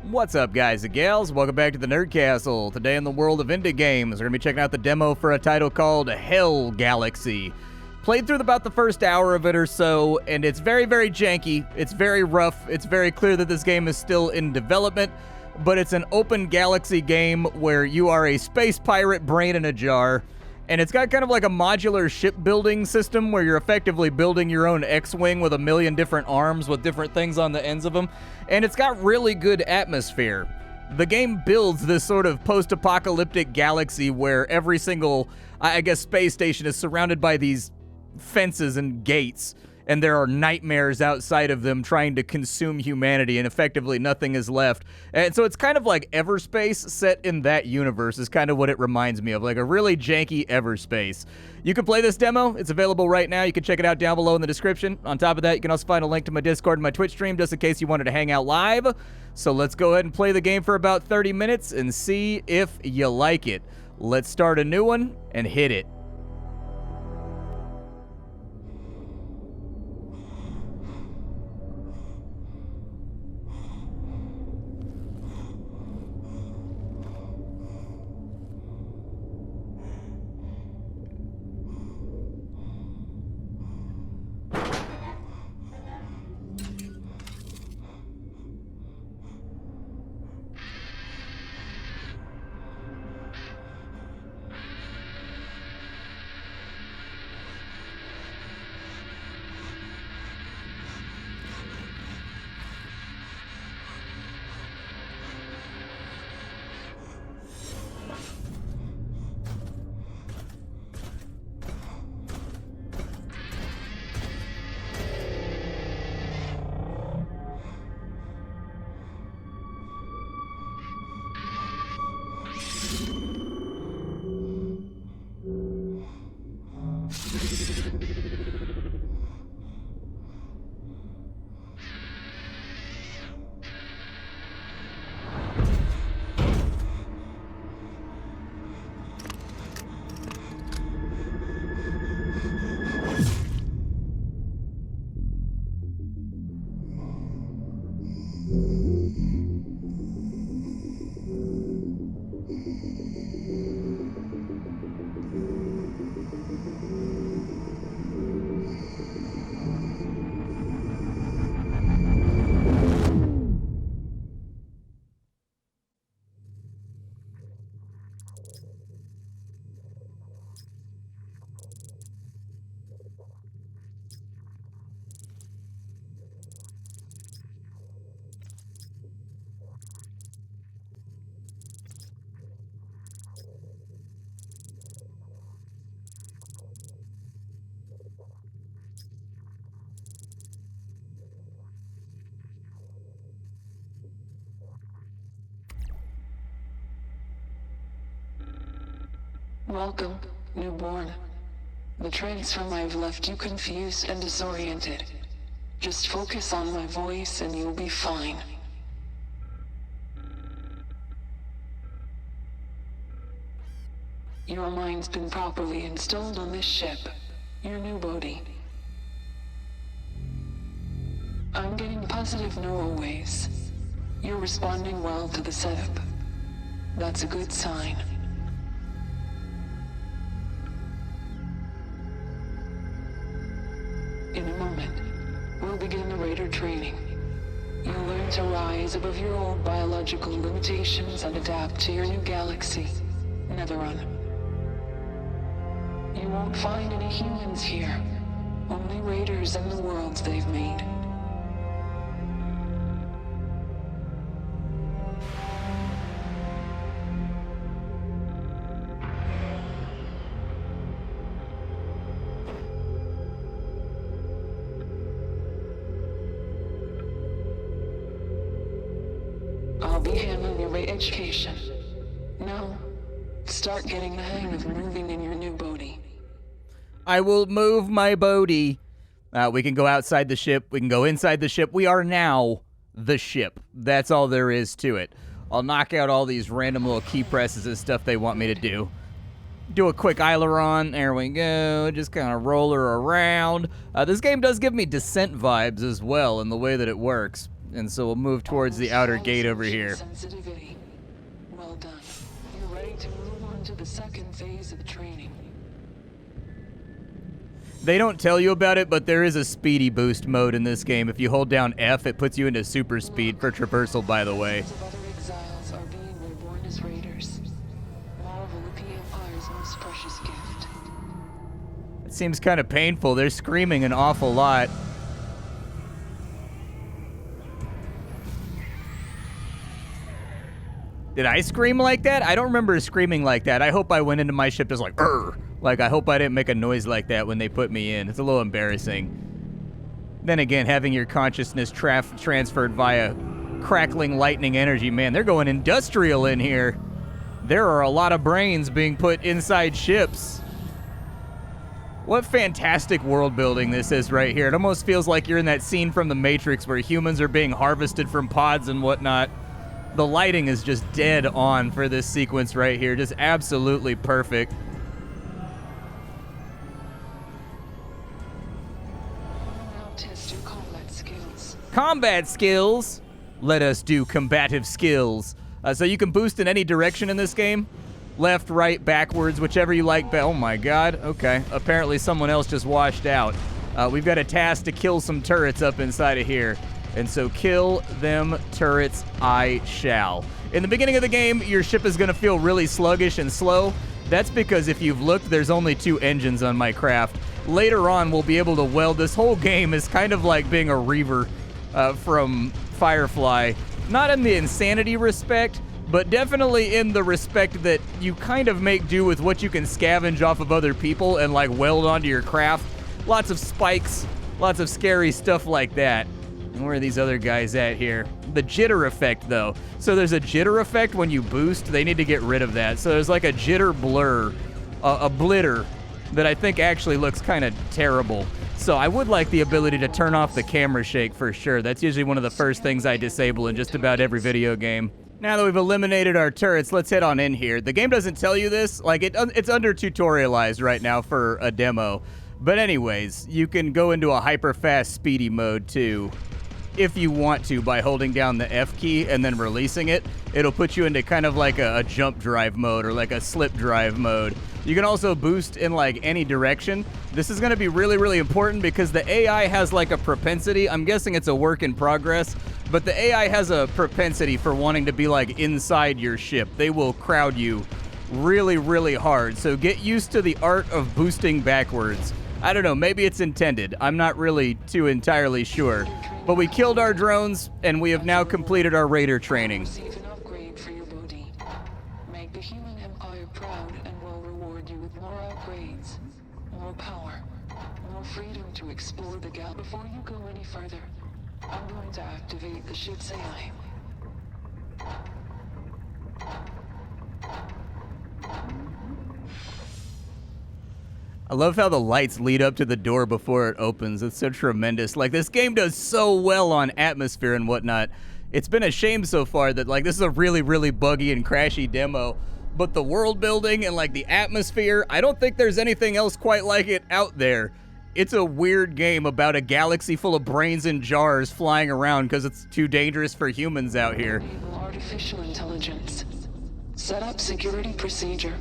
What's up, guys and gals? Welcome back to the Nerd Castle. Today in the world of indie games, we're going to be checking out the demo for a title called Hell Galaxy. Played through about the first hour of it or so, and it's very, very janky. It's very rough. It's very clear that this game is still in development, but it's an open galaxy game where you are a space pirate brain in a jar, and it's got kind of like a modular shipbuilding system where you're effectively building your own X-Wing with a million different arms with different things on the ends of them, and it's got really good atmosphere. The game builds this sort of post-apocalyptic galaxy where every single, I guess, space station is surrounded by these fences and gates, and there are nightmares outside of them trying to consume humanity, and effectively nothing is left. And so it's kind of like Everspace set in that universe is kind of what it reminds me of, like a really janky Everspace. You can play this demo. It's available right now. You can check it out down below in the description. On top of that, you can also find a link to my Discord and my Twitch stream just in case you wanted to hang out live. So let's go ahead and play the game for about 30 minutes and see if you like it. Let's start a new one and hit it. Welcome, newborn. The transform I've left you confused and disoriented. Just focus on my voice and you'll be fine. Your mind's been properly installed on this ship, your new body. I'm getting positive neural waves. You're responding well to the setup. That's a good sign. In a moment, we'll begin the Raider training. You'll learn to rise above your old biological limitations and adapt to your new galaxy, Netherun. You won't find any humans here, only Raiders and the worlds they've made. I'll be handling your education. Now, start getting the hang of moving in your new body. I will move my body. We can go outside the ship. We can go inside the ship. We are now the ship. That's all there is to it. I'll knock out all these random little key presses and stuff they want me to do. Do a quick aileron. There we go. Just kind of roll her around. This game does give me Descent vibes as well in the way that it works. And so we'll move towards the outer gate over here. Sensitivity. Well done. You're ready to move on to the second phase of training. They don't tell you about it, but there is a speedy boost mode in this game. If you hold down F, it puts you into super speed for traversal, by the way. Other exiles are being reborn as raiders. Marvel at the Empire's most precious gift. It seems kind of painful. They're screaming an awful lot. Did I scream like that? I don't remember screaming like that. I hope I went into my ship just like, "Urgh." Like, I hope I didn't make a noise like that when they put me in. It's a little embarrassing. Then again, having your consciousness transferred via crackling lightning energy, man, they're going industrial in here. There are a lot of brains being put inside ships. What fantastic world building this is right here. It almost feels like you're in that scene from The Matrix where humans are being harvested from pods and whatnot. The lighting is just dead on for this sequence right here. Just absolutely perfect. Combat skills. Let us do combative skills. So you can boost in any direction in this game. Left, right, backwards, whichever you like. Oh my god. Okay. Apparently someone else just washed out. We've got a task to kill some turrets up inside of here. And so kill them turrets I shall. In the beginning of the game, your ship is going to feel really sluggish and slow. That's because if you've looked, there's only 2 engines on my craft. Later on, we'll be able to weld. This whole game is kind of like being a Reaver from Firefly. Not in the insanity respect, but definitely in the respect that you kind of make do with what you can scavenge off of other people and like weld onto your craft. Lots of spikes, lots of scary stuff like that. And where are these other guys at here? The jitter effect, though. So there's a jitter effect when you boost. They need to get rid of that. So there's like a jitter blur, a blitter, that I think actually looks kind of terrible. So I would like the ability to turn off the camera shake for sure. That's usually one of the first things I disable in just about every video game. Now that we've eliminated our turrets, let's head on in here. The game doesn't tell you this. Like, it's under tutorialized right now for a demo. But anyways, you can go into a hyper-fast speedy mode too, if you want to, by holding down the F key and then releasing it. It'll put you into kind of like a jump drive mode or like a slip drive mode. You can also boost in like any direction. This is going to be really, really important because the AI has like a propensity. I'm guessing it's a work in progress, but the AI has a propensity for wanting to be like inside your ship. They will crowd you really, really hard. So get used to the art of boosting backwards. I don't know, maybe it's intended. I'm not really too entirely sure. But we killed our drones, and we have now completed our raider training. Receive an upgrade for your booty. Make the human empire proud, and we'll reward you with more upgrades, more power, more freedom to explore the galaxy. Before you go any further, I'm going to activate the ship's AI. I love how the lights lead up to the door before it opens. It's so tremendous. Like, this game does so well on atmosphere and whatnot. It's been a shame so far that, like, this is a really, really buggy and crashy demo. But the world building and, like, the atmosphere, I don't think there's anything else quite like it out there. It's a weird game about a galaxy full of brains in jars flying around because it's too dangerous for humans out here. Enable artificial intelligence. Set up security procedure.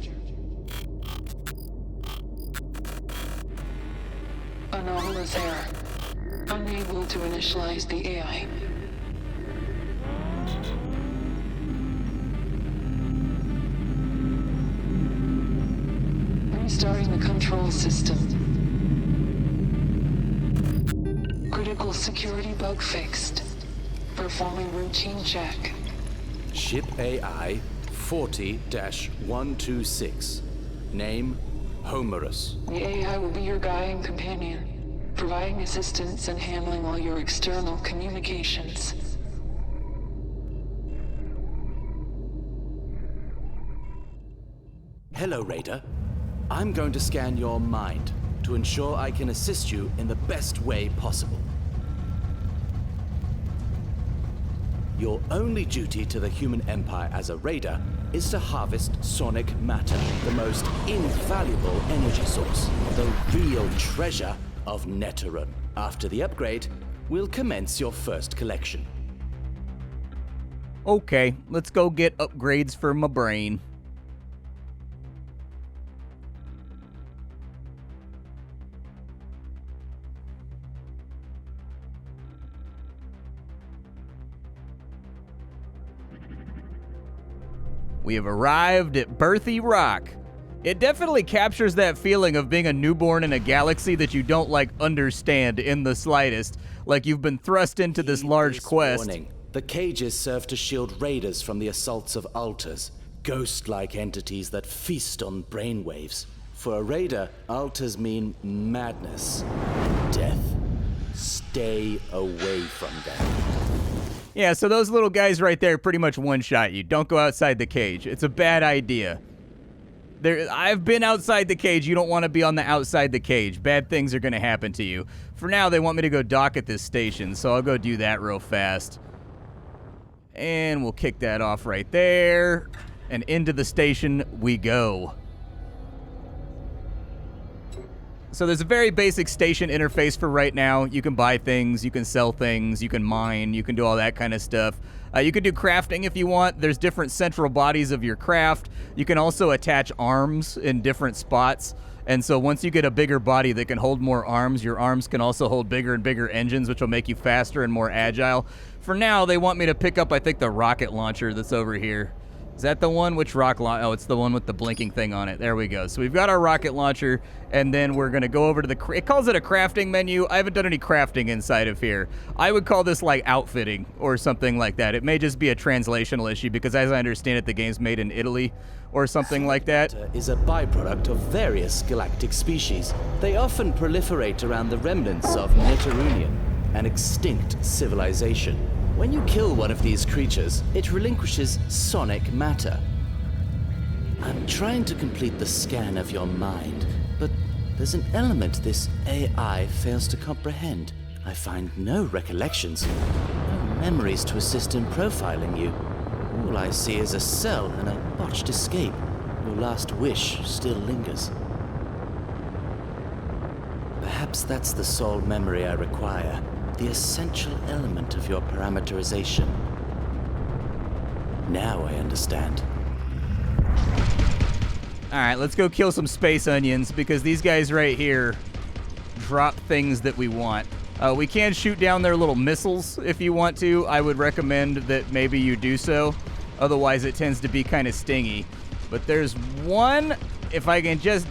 Anomalous error. Unable to initialize the AI. Restarting the control system. Critical security bug fixed. Performing routine check. Ship AI 40-126. Name Homerus. The AI will be your guiding companion, providing assistance and handling all your external communications. Hello, Raider. I'm going to scan your mind to ensure I can assist you in the best way possible. Your only duty to the human empire as a Raider is to harvest sonic matter, the most invaluable energy source, the real treasure of Neteron. After the upgrade, we'll commence your first collection. Okay, let's go get upgrades for my brain. We have arrived at Birthy Rock. It definitely captures that feeling of being a newborn in a galaxy that you don't, like, understand in the slightest. Like you've been thrust into this large quest. Warning. The cages serve to shield raiders from the assaults of altars, ghost-like entities that feast on brainwaves. For a raider, altars mean madness, death. Stay away from them. Yeah, so those little guys right there pretty much one-shot you. Don't go outside the cage. It's a bad idea. I've been outside the cage. You don't want to be on the outside the cage. Bad things are going to happen to you. For now, they want me to go dock at this station, so I'll go do that real fast. And we'll kick that off right there. And into the station we go. So there's a very basic station interface for right now. You can buy things, you can sell things, you can mine, you can do all that kind of stuff. You can do crafting if you want. There's different central bodies of your craft. You can also attach arms in different spots. And so once you get a bigger body that can hold more arms, your arms can also hold bigger and bigger engines, which will make you faster and more agile. For now, they want me to pick up, I think, the rocket launcher that's over here. Is that the one? Which rocket launcher? Oh, it's the one with the blinking thing on it. There we go. So we've got our rocket launcher, and then we're going to go over to the... It calls it a crafting menu. I haven't done any crafting inside of here. I would call this like outfitting or something like that. It may just be a translational issue because as I understand it, the game's made in Italy or something like that. Is a byproduct of various galactic species. They often proliferate around the remnants of Neterunian, an extinct civilization. When you kill one of these creatures, it relinquishes sonic matter. I'm trying to complete the scan of your mind, but there's an element this AI fails to comprehend. I find no recollections, no memories to assist in profiling you. All I see is a cell and a botched escape. Your last wish still lingers. Perhaps that's the sole memory I require. The essential element of your parameterization. Now I understand. Alright, let's go kill some space onions because these guys right here drop things that we want. We can shoot down their little missiles if you want to. I would recommend that maybe you do so. Otherwise it tends to be kind of stingy. But there's one, if I can just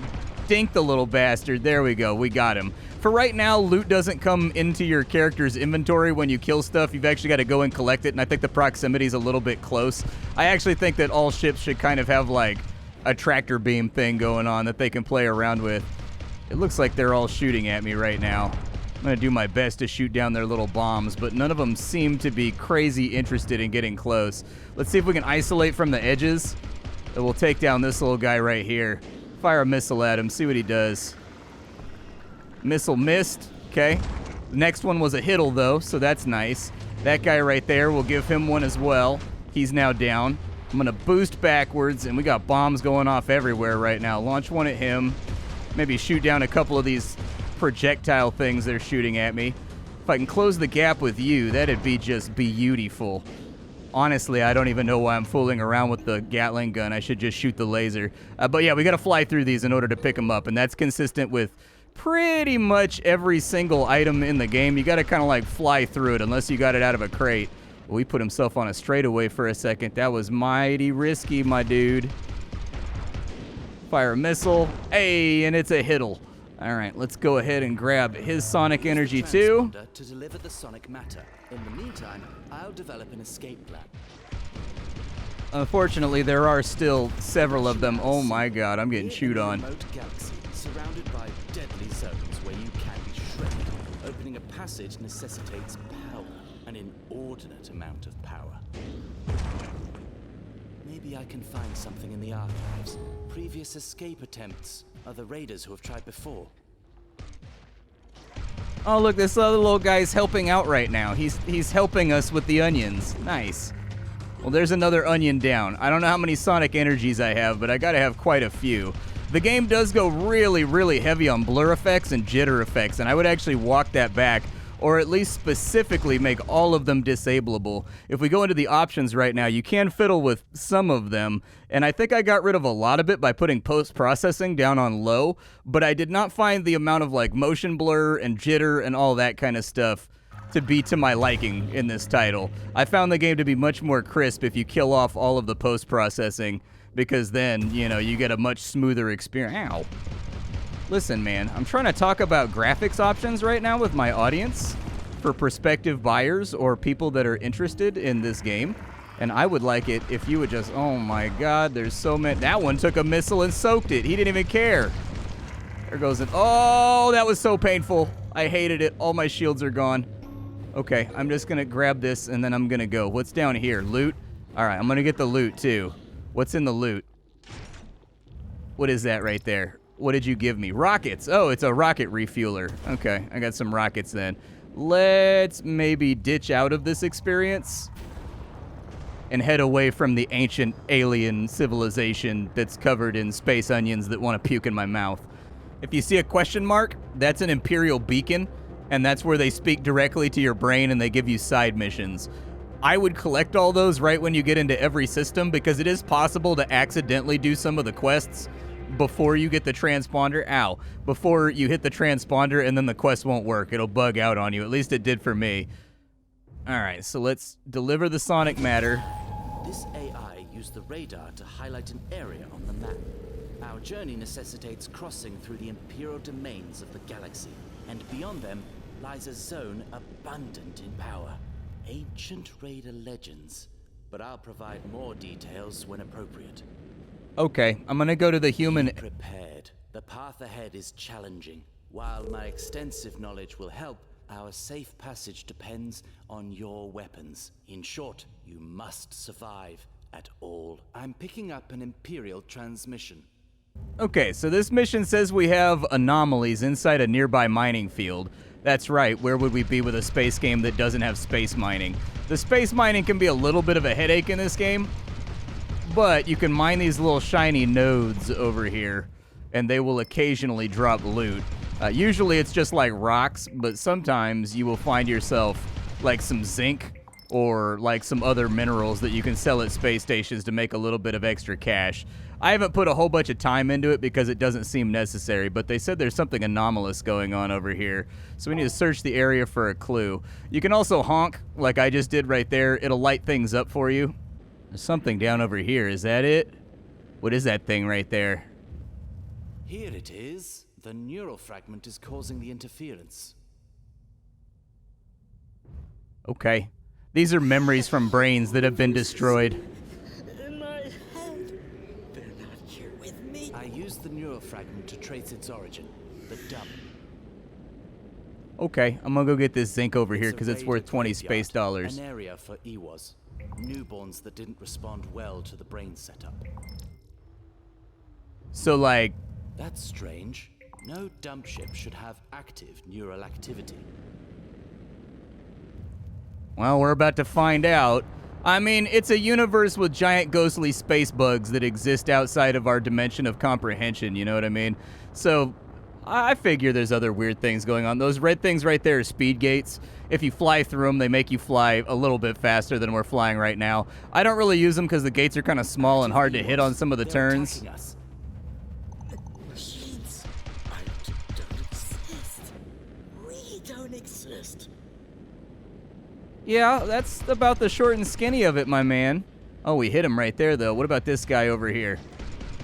dink the little bastard. There we go, we got him. For right now, loot doesn't come into your character's inventory when you kill stuff. You've actually got to go and collect it, and I think the proximity is a little bit close. I actually think that all ships should kind of have, like, a tractor beam thing going on that they can play around with. It looks like they're all shooting at me right now. I'm going to do my best to shoot down their little bombs, but none of them seem to be crazy interested in getting close. Let's see if we can isolate from the edges. And we'll take down this little guy right here. Fire a missile at him, see what he does. Missile missed, okay. The next one was a hiddle though, so that's nice. That guy right there, we'll give him one as well. He's now down. I'm gonna boost backwards, and we got bombs going off everywhere right now. Launch one at him. Maybe shoot down a couple of these projectile things they're shooting at me. If I can close the gap with you, that'd be just beautiful. Honestly, I don't even know why I'm fooling around with the Gatling gun. I should just shoot the laser. But yeah, we gotta fly through these in order to pick them up, and that's consistent with pretty much every single item in the game. You gotta kind of like fly through it unless you got it out of a crate. Well, he put himself on a straightaway for a second. That was mighty risky, my dude. Fire a missile. Hey, and it's a hiddle. All right, let's go ahead and grab his sonic energy too. To deliver the sonic matter. In the meantime, I'll develop an escape plan. Unfortunately, there are still several of them. Oh my god, I'm getting chewed on. Remote galaxy, surrounded by deadly zones where you can be shredded. Opening a passage necessitates power, an inordinate amount of power. Maybe I can find something in the archives. Previous escape attempts. Other raiders who have tried before. Oh, look, this other little guy's helping out right now. He's helping us with the onions. Nice. Well, there's another onion down. I don't know how many sonic energies I have, but I gotta have quite a few. The game does go really, really heavy on blur effects and jitter effects, and I would actually walk that back or at least specifically make all of them disableable. If we go into the options right now, you can fiddle with some of them, and I think I got rid of a lot of it by putting post-processing down on low, but I did not find the amount of like motion blur and jitter and all that kind of stuff to be to my liking in this title. I found the game to be much more crisp if you kill off all of the post-processing, because then, you know, you get a much smoother experience. Ow. Listen, man, I'm trying to talk about graphics options right now with my audience for prospective buyers or people that are interested in this game, and I would like it if you would just, oh my god, there's so many. That one took a missile and soaked it. He didn't even care. There goes it. Oh, that was so painful. I hated it. All my shields are gone. Okay, I'm just gonna grab this and then I'm gonna go. What's down here? Loot? Alright, I'm gonna get the loot too. What's in the loot? What is that right there? What did you give me? Rockets. Oh, it's a rocket refueler. Okay, I got some rockets then. Let's maybe ditch out of this experience and head away from the ancient alien civilization that's covered in space onions that want to puke in my mouth. If you see a question mark, that's an Imperial beacon, and that's where they speak directly to your brain and they give you side missions. I would collect all those right when you get into every system, because it is possible to accidentally do some of the quests before you get the transponder. Ow. Before you hit the transponder, and then the quest won't work. It'll bug out on you. At least it did for me. Alright, so let's deliver the sonic matter. This AI used the radar to highlight an area on the map. Our journey necessitates crossing through the imperial domains of the galaxy, and beyond them lies a zone abundant in power. Ancient raider legends, but I'll provide more details when appropriate. Okay, I'm gonna go to the human. Be prepared. The path ahead is challenging. While my extensive knowledge will help, our safe passage depends on your weapons. In short, you must survive at all. I'm picking up an Imperial transmission. Okay, so this mission says we have anomalies inside a nearby mining field. That's right, where would we be with a space game that doesn't have space mining? The space mining can be a little bit of a headache in this game, but you can mine these little shiny nodes over here, and they will occasionally drop loot. Usually it's just like rocks, but sometimes you will find yourself like some zinc or like some other minerals that you can sell at space stations to make a little bit of extra cash. I haven't put a whole bunch of time into it because it doesn't seem necessary, but they said there's something anomalous going on over here, so we need to search the area for a clue. You can also honk, like I just did right there. It'll light things up for you. There's something down over here. Is that it? What is that thing right there? Here it is. The neural fragment is causing the interference. Okay. These are memories from brains that have been destroyed. In my head. They're not here with me. I used the neural fragment to trace its origin. The dump. Okay, I'm gonna go get this zinc over here because it's worth 20 graveyard, space dollars. An area for Ewas. Newborns that didn't respond well to the brain setup. So, like... That's strange. No dump ship should have active neural activity. Well, we're about to find out. I mean, it's a universe with giant ghostly space bugs that exist outside of our dimension of comprehension, you know what I mean? So, I figure there's other weird things going on. Those red things right there are speed gates. If you fly through them, they make you fly a little bit faster than we're flying right now. I don't really use them because the gates are kind of small and hard to hit on some of the turns. Machines don't exist. We don't exist. Yeah, that's about the short and skinny of it, my man. Oh, we hit him right there, though. What about this guy over here?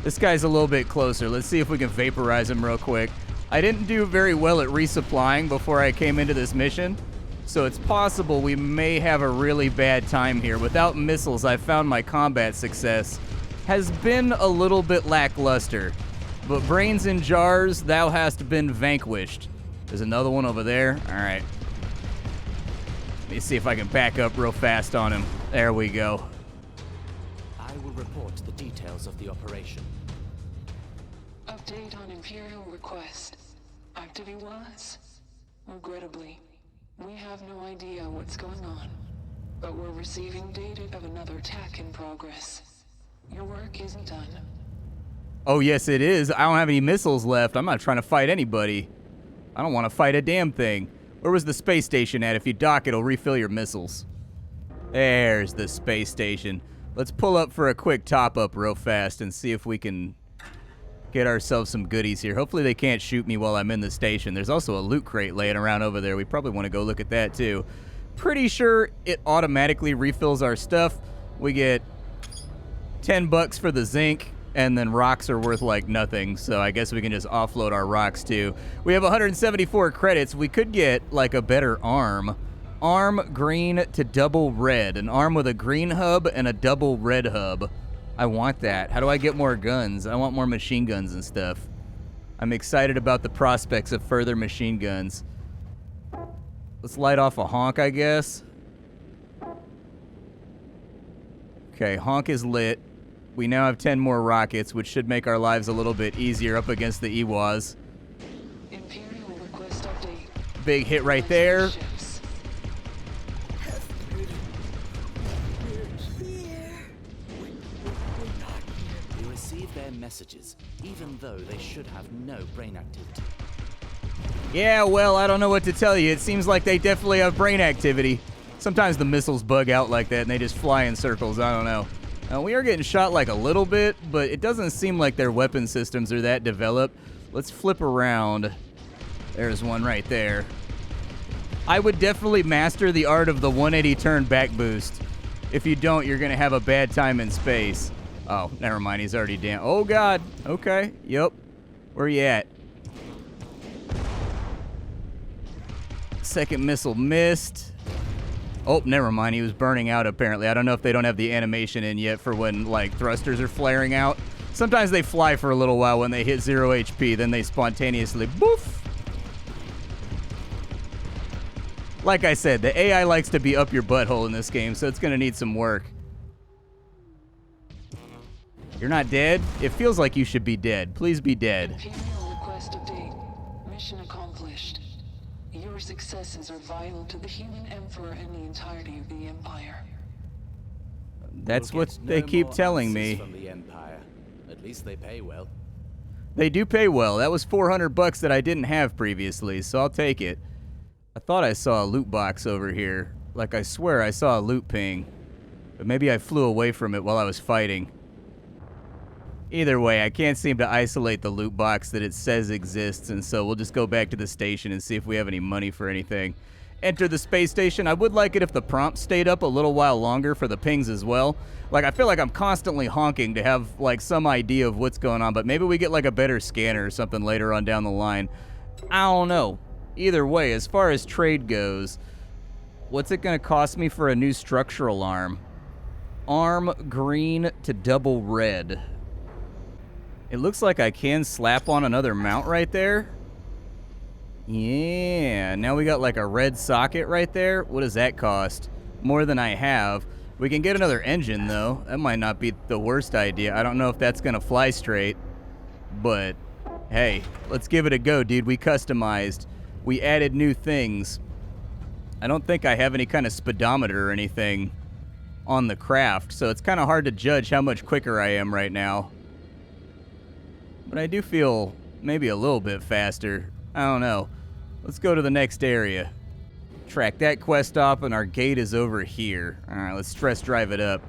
This guy's a little bit closer. Let's see if we can vaporize him real quick. I didn't do very well at resupplying before I came into this mission, so it's possible we may have a really bad time here. Without missiles, I found my combat success has been a little bit lackluster. But brains in jars, thou hast been vanquished. There's another one over there. All right. Let me see if I can back up real fast on him. There we go. I will report the details of the operation. Update on Imperial request. Active Ewas? Regrettably, we have no idea what's going on, but we're receiving data of another attack in progress. Your work isn't done. Oh, yes, it is. I don't have any missiles left. I'm not trying to fight anybody. I don't want to fight a damn thing. Where was the space station at? If you dock, it'll refill your missiles. There's the space station. Let's pull up for a quick top-up real fast and see if we can get ourselves some goodies here. Hopefully they can't shoot me while I'm in the station. There's also a loot crate laying around over there. We probably want to go look at that, too. Pretty sure it automatically refills our stuff. We get 10 bucks for the zinc, and then rocks are worth like nothing, so I guess we can just offload our rocks too. We have 174 credits. We could get like a better arm. Arm green to double red. An arm with a green hub and a double red hub. I want that. How do I get more guns? I want more machine guns and stuff. I'm excited about the prospects of further machine guns. Let's light off a honk, I guess. Okay, honk is lit. We now have 10 more rockets, which should make our lives a little bit easier up against the Ewas. Imperial request update. Big hit right there. Ships. We're here. We're not here. You receive their messages, even though they should have no brain activity. Yeah, well, I don't know what to tell you. It seems like they definitely have brain activity. Sometimes the missiles bug out like that and they just fly in circles. I don't know. We are getting shot like a little bit, but it doesn't seem like their weapon systems are that developed. Let's flip around. There's one right there. I would definitely master the art of the 180 turn back boost. If you don't, you're going to have a bad time in space. Oh, never mind. He's already down. Oh, God. Okay. Yep. Where you at? Second missile missed. Oh, never mind. He was burning out, apparently. I don't know if they don't have the animation in yet for when, like, thrusters are flaring out. Sometimes they fly for a little while when they hit 0 HP. Then they spontaneously boof. Like I said, the AI likes to be up your butthole in this game, so it's going to need some work. You're not dead? It feels like you should be dead. Please be dead. Imperial request update. Mission accomplished. Your successes are vital to the human emperor and the entirety of the Empire. That's We'll what get they no keep more telling answers me. From the Empire. At least they pay well. They do pay well. That was 400 bucks that I didn't have previously, so I'll take it. I thought I saw a loot box over here. Like, I swear I saw a loot ping. But maybe I flew away from it while I was fighting. Either way, I can't seem to isolate the loot box that it says exists, and so we'll just go back to the station and see if we have any money for anything. Enter the space station. I would like it if the prompt stayed up a little while longer for the pings as well. Like, I feel like I'm constantly honking to have, like, some idea of what's going on, but maybe we get, like, a better scanner or something later on down the line. I don't know. Either way, as far as trade goes, what's it going to cost me for a new structural arm? Arm green to double red. It looks like I can slap on another mount right there. Yeah, now we got like a red socket right there. What does that cost? More than I have. We can get another engine though. That might not be the worst idea. I don't know if that's gonna fly straight, but hey, let's give it a go, dude. We customized. We added new things. I don't think I have any kind of speedometer or anything on the craft, so it's kind of hard to judge how much quicker I am right now. But I do feel maybe a little bit faster. I don't know. Let's go to the next area. Track that quest off, and our gate is over here. All right, let's stress drive it up.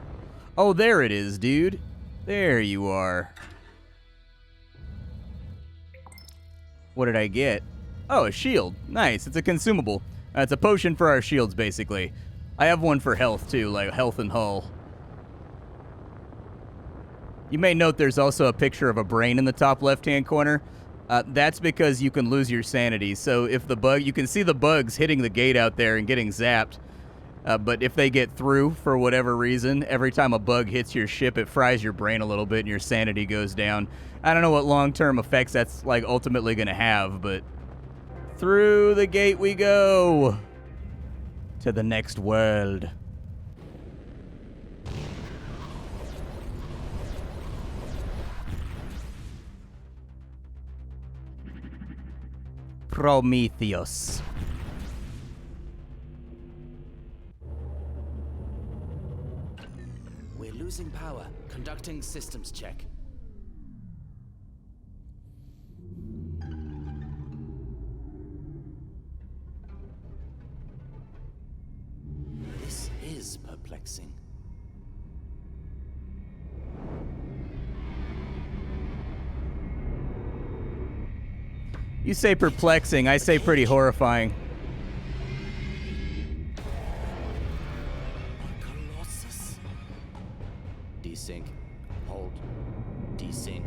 Oh, there it is, dude. There you are. What did I get? Oh, a shield. Nice. It's a consumable. It's a potion for our shields, basically. I have one for health, too, like health and hull. You may note there's also a picture of a brain in the top left-hand corner. That's because you can lose your sanity. So if the bug, you can see the bugs hitting the gate out there and getting zapped. But if they get through for whatever reason, every time a bug hits your ship, it fries your brain a little bit and your sanity goes down. I don't know what long-term effects that's like ultimately going to have, but through the gate we go to the next world. Prometheus. We're losing power. Conducting systems check. You say perplexing, I say pretty horrifying. Colossus. Desync. Hold. Desync.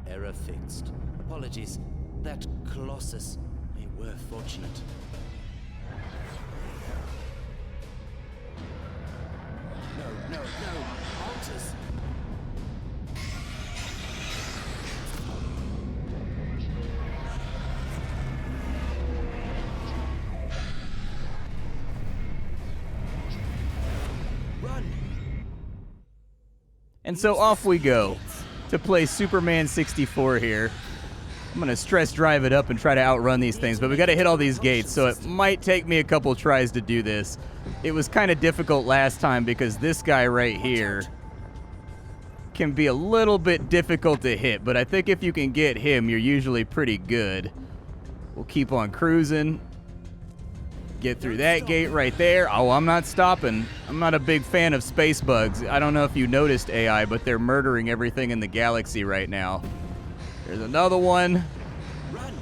Error fixed. Apologies. That Colossus, they were fortunate. No. Altars. Run. And so off we go to play Superman 64 here. I'm going to stress drive it up and try to outrun these things, but we got to hit all these gates, so it might take me a couple tries to do this. It was kind of difficult last time because this guy right here can be a little bit difficult to hit, but I think if you can get him, you're usually pretty good. We'll keep on cruising. Get through that gate right there. Oh, I'm not stopping. I'm not a big fan of space bugs. I don't know if you noticed, AI, but they're murdering everything in the galaxy right now. There's another one. Run.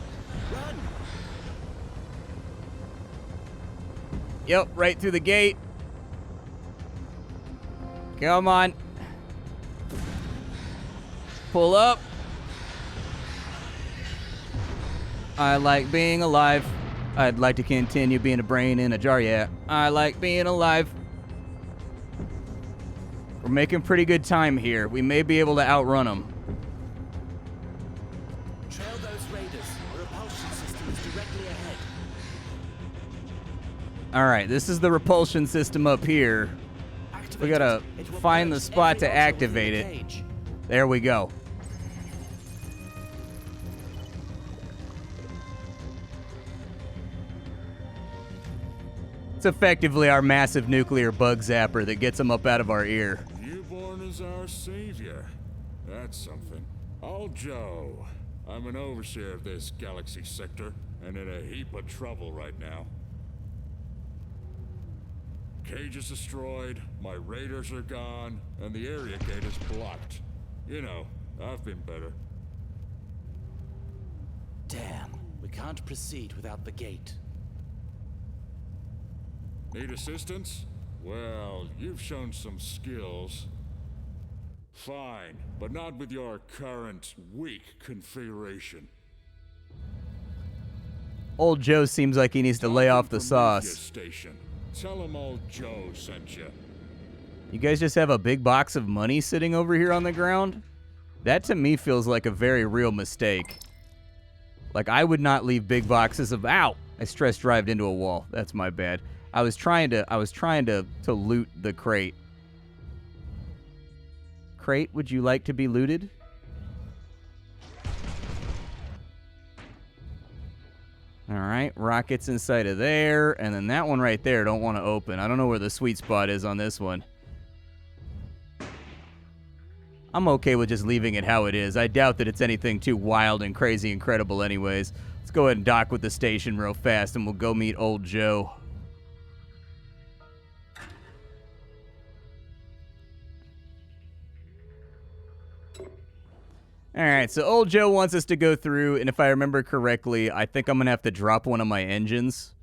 Yep, right through the gate. Come on. Pull up. I like being alive. I'd like to continue being a brain in a jar, yeah. I like being alive. We're making pretty good time here. We may be able to outrun them. Trail those raiders. The repulsion system is directly ahead. All right, this is the repulsion system up here. We gotta find the spot to activate it. There we go. It's effectively our massive nuclear bug zapper that gets them up out of our ear. Newborn is our savior. That's something. Old Joe. I'm an overseer of this galaxy sector, and in a heap of trouble right now. Cage is destroyed, my raiders are gone, and the area gate is blocked. You know, I've been better. Damn, we can't proceed without the gate. Need assistance? Well, you've shown some skills. Fine, but not with your current weak configuration. Old Joe seems like he needs to lay off the sauce. Station. Tell him old Joe sent you. You guys just have a big box of money sitting over here on the ground? That to me feels like a very real mistake. Like I would not leave big boxes of ow! I stress drived into a wall. That's my bad. I was trying to loot the crate. Crate, would you like to be looted? All right, rockets inside of there, and then that one right there don't want to open. I don't know where the sweet spot is on this one. I'm okay with just leaving it how it is. I doubt that it's anything too wild and crazy incredible anyways. Let's go ahead and dock with the station real fast, and we'll go meet old Joe. All right, so old Joe wants us to go through, and if I remember correctly, I think I'm going to have to drop one of my engines.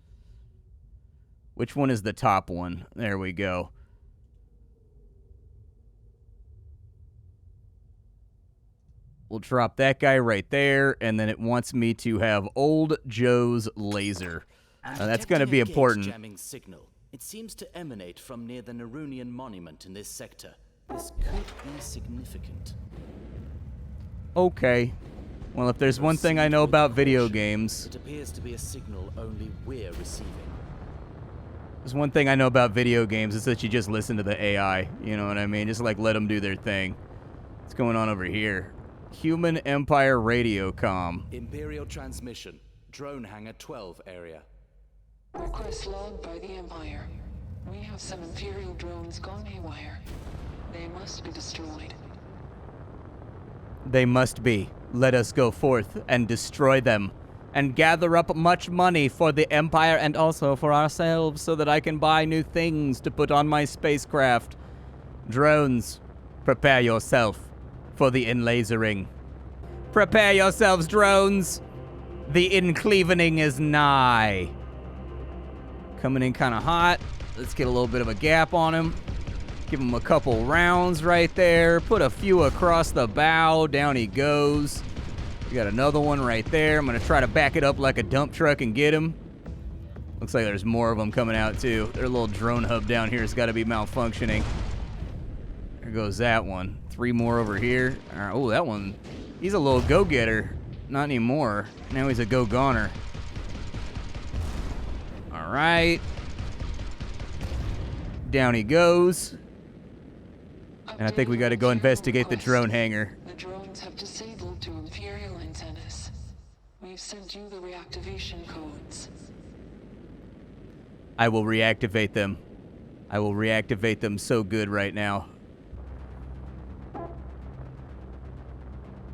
Which one is the top one? There we go. We'll drop that guy right there, and then it wants me to have old Joe's laser. That's going to be important. Jamming signal. It seems to emanate from near the Nerunian monument in this sector. This could be significant. Okay. Well, if there's one thing I know about video games... It appears to be a signal only we're receiving. There's one thing I know about video games is that you just listen to the AI. You know what I mean? Just like let them do their thing. What's going on over here? Human Empire Radio Comm. Imperial transmission. Drone hangar 12 area. Request logged by the Empire. We have some Imperial drones gone haywire. They must be destroyed. They must be. Let us go forth and destroy them and gather up much money for the Empire and also for ourselves so that I can buy new things to put on my spacecraft. Drones, prepare yourself for the enlasering. Prepare yourselves, drones. The encleavening is nigh. Coming in kind of hot. Let's get a little bit of a gap on him. Give him a couple rounds right there. Put a few across the bow. Down he goes. We got another one right there. I'm going to try to back it up like a dump truck and get him. Looks like there's more of them coming out, too. Their little drone hub down here has got to be malfunctioning. There goes that one. 3 more over here. Oh, that one. He's a little go-getter. Not anymore. Now he's a go-goner. All right. Down he goes. And I think we got to go investigate the drone hangar. The drones have disabled 2 Imperial antennas. We've sent you the reactivation codes. I will reactivate them. I will reactivate them so good right now.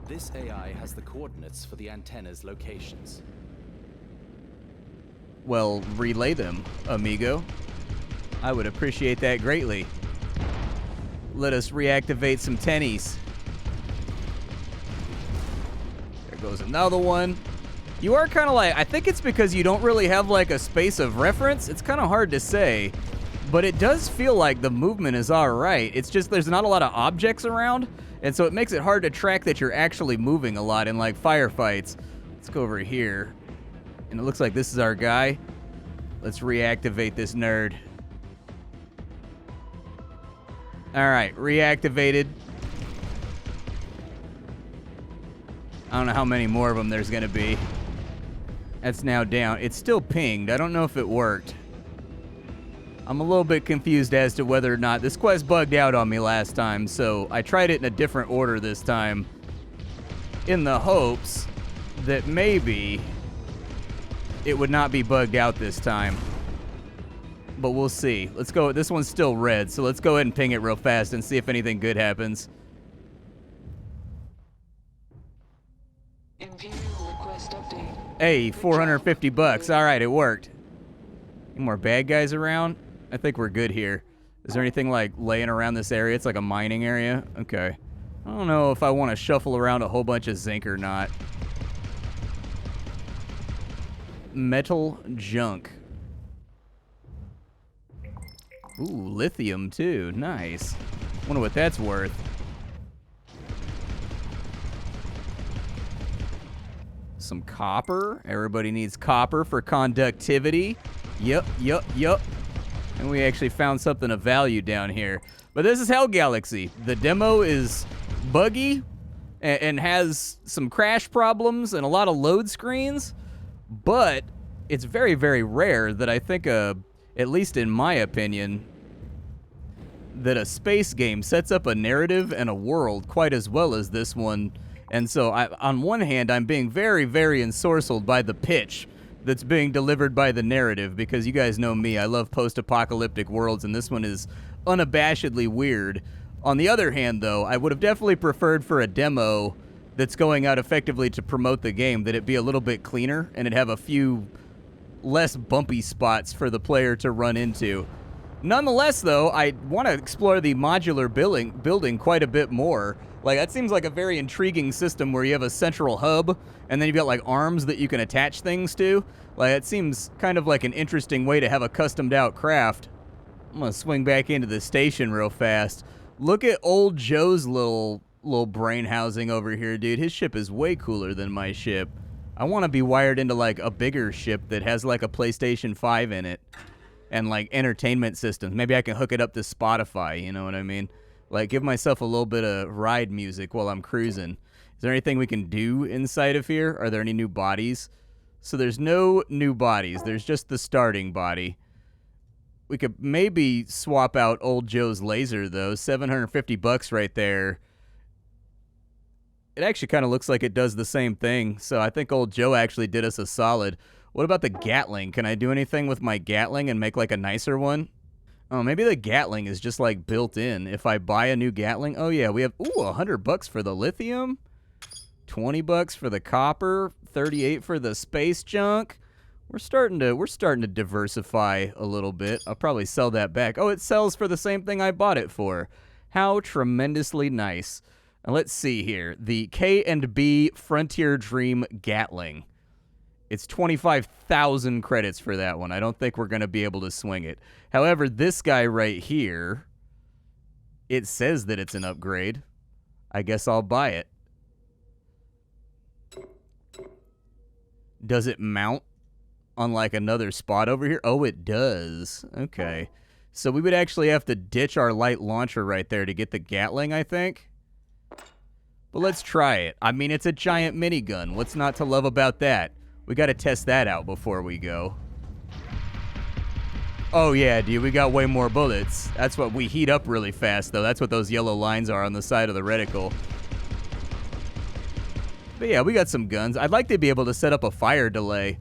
This AI has the coordinates for the antenna's locations. Well, relay them, amigo. I would appreciate that greatly. Let us reactivate some tennies. There goes another one. You are kind of like, I think it's because you don't really have like a space of reference. It's kind of hard to say, but it does feel like the movement is all right. It's just there's not a lot of objects around, and so it makes it hard to track that you're actually moving a lot in like firefights. Let's go over here. And it looks like this is our guy. Let's reactivate this nerd. All right, reactivated. I don't know how many more of them there's gonna be. That's now down. It's still pinged. I don't know if it worked. I'm a little bit confused as to whether or not this quest bugged out on me last time, so I tried it in a different order this time in the hopes that maybe it would not be bugged out this time. But we'll see. Let's go. This one's still red, so let's go ahead and ping it real fast and see if anything good happens. Imperial request update. Hey, 450 bucks. All right, it worked. Any more bad guys around? I think we're good here. Is there anything like laying around this area? It's like a mining area. Okay. I don't know if I want to shuffle around a whole bunch of zinc or not. Metal junk. Ooh, lithium too. Nice. Wonder what that's worth. Some copper. Everybody needs copper for conductivity. Yup. And we actually found something of value down here. But this is Hell Galaxy. The demo is buggy and has some crash problems and a lot of load screens. But it's very, very rare that I think, at least in my opinion, that a space game sets up a narrative and a world quite as well as this one. And so, on one hand, I'm being very, very ensorcelled by the pitch that's being delivered by the narrative, because you guys know me, I love post-apocalyptic worlds, and this one is unabashedly weird. On the other hand, though, I would have definitely preferred for a demo that's going out effectively to promote the game that it be a little bit cleaner and it have a few less bumpy spots for the player to run into. Nonetheless, though, I want to explore the modular building quite a bit more. Like, that seems like a very intriguing system where you have a central hub, and then you've got, like, arms that you can attach things to. Like, it seems kind of like an interesting way to have a customed-out craft. I'm gonna swing back into the station real fast. Look at old Joe's little brain housing over here, dude. His ship is way cooler than my ship. I want to be wired into, like, a bigger ship that has, like, a PlayStation 5 in it. And, like, entertainment systems. Maybe I can hook it up to Spotify, you know what I mean? Like, give myself a little bit of ride music while I'm cruising. Is there anything we can do inside of here? Are there any new bodies? So there's no new bodies. There's just the starting body. We could maybe swap out old Joe's laser, though. 750 bucks right there. It actually kind of looks like it does the same thing. So I think old Joe actually did us a solid. What about the Gatling? Can I do anything with my Gatling and make, like, a nicer one? Oh, maybe the Gatling is just, like, built in. If I buy a new Gatling... Oh, yeah, we have... Ooh, 100 bucks for the lithium. 20 bucks for the copper. 38 for the space junk. We're starting to diversify a little bit. I'll probably sell that back. Oh, it sells for the same thing I bought it for. How tremendously nice. Now let's see here. The K&B Frontier Dream Gatling. It's 25,000 credits for that one. I don't think we're going to be able to swing it. However, this guy right here, it says that it's an upgrade. I guess I'll buy it. Does it mount on like another spot over here? Oh, it does. Okay. So we would actually have to ditch our light launcher right there to get the Gatling, I think. But let's try it. I mean, it's a giant minigun. What's not to love about that? We got to test that out before we go. Oh, yeah, dude, we got way more bullets. That's what we heat up really fast, though. That's what those yellow lines are on the side of the reticle. But yeah, we got some guns. I'd like to be able to set up a fire delay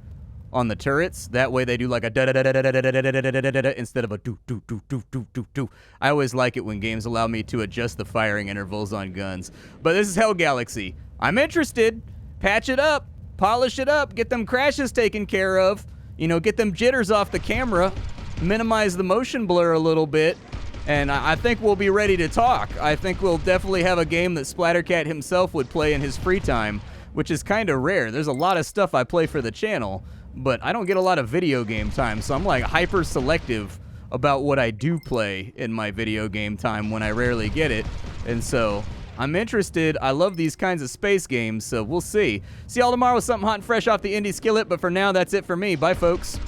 on the turrets. That way they do like a da-da-da-da-da-da-da-da-da-da-da instead of a do-do-do-do-do-do-do. I always like it when games allow me to adjust the firing intervals on guns. But this is Hell Galaxy. I'm interested. Patch it up. Polish it up. Get them crashes taken care of. You know, get them jitters off the camera. Minimize the motion blur a little bit. And I think we'll be ready to talk. I think we'll definitely have a game that Splattercat himself would play in his free time, which is kind of rare. There's a lot of stuff I play for the channel, but I don't get a lot of video game time, so I'm like hyper selective about what I do play in my video game time when I rarely get it. And so I'm interested. I love these kinds of space games, so we'll see. See y'all tomorrow with something hot and fresh off the indie skillet, but for now, that's it for me. Bye, folks.